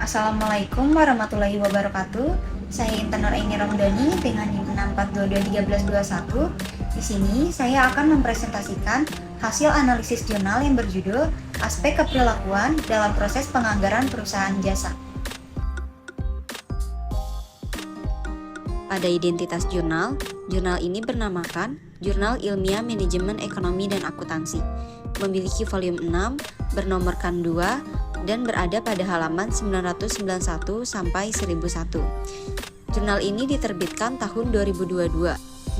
Assalamualaikum warahmatullahi wabarakatuh. Saya Intan Nuraini Ramdhani dengan NIM 642231121. Di sini saya akan mempresentasikan hasil analisis jurnal yang berjudul Aspek Keperilakuan dalam Proses Penganggaran Perusahaan Jasa. Pada identitas jurnal ini bernamakan Jurnal Ilmiah Manajemen Ekonomi dan Akuntansi, memiliki volume 6, bernomorkan 2, dan berada pada halaman 991 sampai 1001. Jurnal ini diterbitkan tahun 2022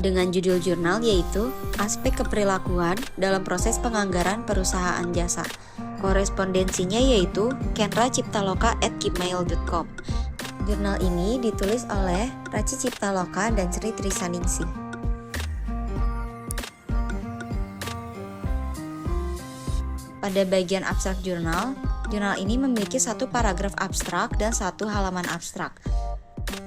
dengan judul jurnal yaitu Aspek Keperilakuan dalam Proses Penganggaran Perusahaan Jasa. Korespondensinya yaitu kenraciptaloka@gmail.com. Jurnal ini ditulis oleh Raci Ciptaloka dan Sri Trisaningsih. Pada bagian abstrak jurnal ini memiliki satu paragraf abstrak dan satu halaman abstrak.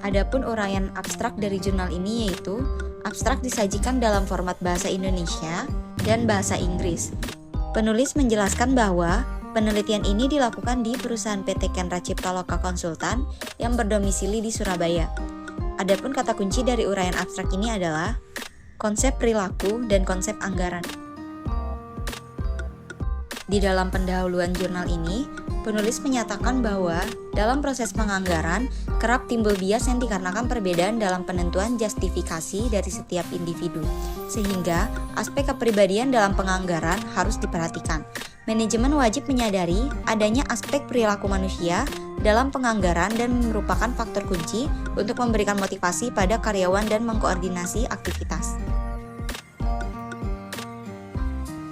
Adapun uraian abstrak dari jurnal ini yaitu abstrak disajikan dalam format bahasa Indonesia dan bahasa Inggris. Penulis menjelaskan bahwa penelitian ini dilakukan di perusahaan PT Kenra Ciptaloka Konsultan yang berdomisili di Surabaya. Adapun kata kunci dari uraian abstrak ini adalah konsep perilaku dan konsep anggaran. Di dalam pendahuluan jurnal ini, penulis menyatakan bahwa dalam proses penganggaran kerap timbul bias yang dikarenakan perbedaan dalam penentuan justifikasi dari setiap individu, sehingga aspek kepribadian dalam penganggaran harus diperhatikan. Manajemen wajib menyadari adanya aspek perilaku manusia dalam penganggaran dan merupakan faktor kunci untuk memberikan motivasi pada karyawan dan mengkoordinasi aktivitas.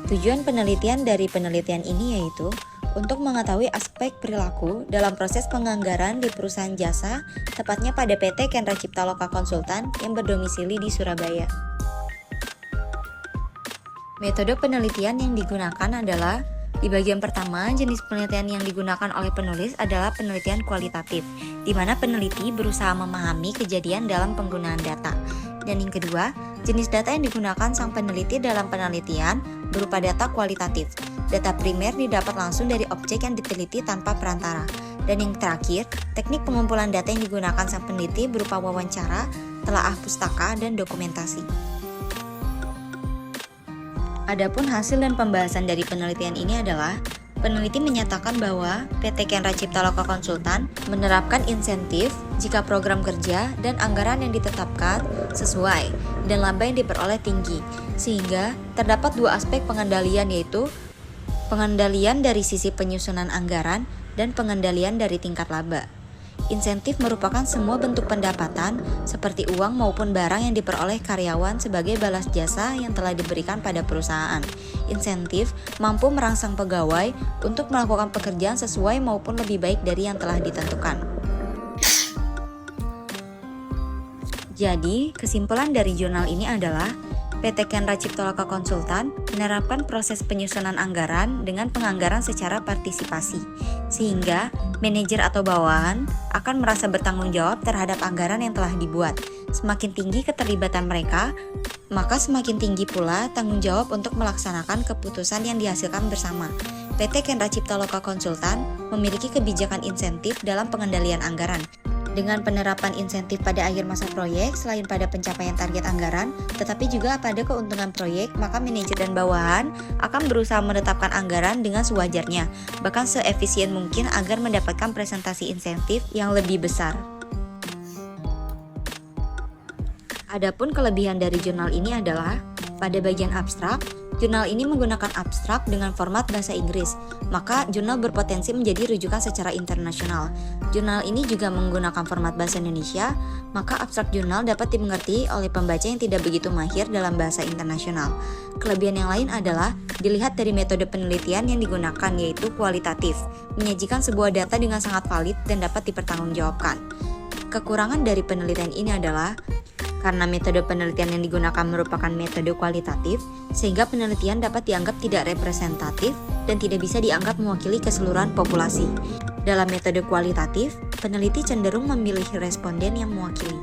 Tujuan penelitian dari penelitian ini yaitu untuk mengetahui aspek perilaku dalam proses penganggaran di perusahaan jasa, tepatnya pada PT Kenra Ciptaloka Konsultan yang berdomisili di Surabaya. Metode penelitian yang digunakan adalah di bagian pertama, jenis penelitian yang digunakan oleh penulis adalah penelitian kualitatif, di mana peneliti berusaha memahami kejadian dalam penggunaan data. Dan yang kedua, jenis data yang digunakan sang peneliti dalam penelitian berupa data kualitatif. Data primer didapat langsung dari objek yang diteliti tanpa perantara. Dan yang terakhir, teknik pengumpulan data yang digunakan sang peneliti berupa wawancara, telaah pustaka, dan dokumentasi. Adapun hasil dan pembahasan dari penelitian ini adalah peneliti menyatakan bahwa PT Kenra Ciptaloka Konsultan menerapkan insentif jika program kerja dan anggaran yang ditetapkan sesuai dan laba yang diperoleh tinggi, sehingga terdapat dua aspek pengendalian yaitu pengendalian dari sisi penyusunan anggaran dan pengendalian dari tingkat laba. Insentif merupakan semua bentuk pendapatan seperti uang maupun barang yang diperoleh karyawan sebagai balas jasa yang telah diberikan pada perusahaan. Insentif mampu merangsang pegawai untuk melakukan pekerjaan sesuai maupun lebih baik dari yang telah ditentukan. Jadi, kesimpulan dari jurnal ini adalah PT Kenra Ciptaloka Konsultan menerapkan proses penyusunan anggaran dengan penganggaran secara partisipasi, sehingga manajer atau bawahan akan merasa bertanggung jawab terhadap anggaran yang telah dibuat. Semakin tinggi keterlibatan mereka, maka semakin tinggi pula tanggung jawab untuk melaksanakan keputusan yang dihasilkan bersama. PT Kenra Ciptaloka Konsultan memiliki kebijakan insentif dalam pengendalian anggaran. Dengan penerapan insentif pada akhir masa proyek, selain pada pencapaian target anggaran, tetapi juga pada keuntungan proyek, maka manajer dan bawahan akan berusaha menetapkan anggaran dengan sewajarnya, bahkan seefisien mungkin agar mendapatkan presentasi insentif yang lebih besar. Adapun kelebihan dari jurnal ini adalah, pada bagian abstrak, jurnal ini menggunakan abstrak dengan format bahasa Inggris, maka jurnal berpotensi menjadi rujukan secara internasional. Jurnal ini juga menggunakan format bahasa Indonesia, maka abstrak jurnal dapat dimengerti oleh pembaca yang tidak begitu mahir dalam bahasa internasional. Kelebihan yang lain adalah dilihat dari metode penelitian yang digunakan yaitu kualitatif, menyajikan sebuah data dengan sangat valid dan dapat dipertanggungjawabkan. Kekurangan dari penelitian ini adalah karena metode penelitian yang digunakan merupakan metode kualitatif, sehingga penelitian dapat dianggap tidak representatif dan tidak bisa dianggap mewakili keseluruhan populasi. Dalam metode kualitatif, peneliti cenderung memilih responden yang mewakili.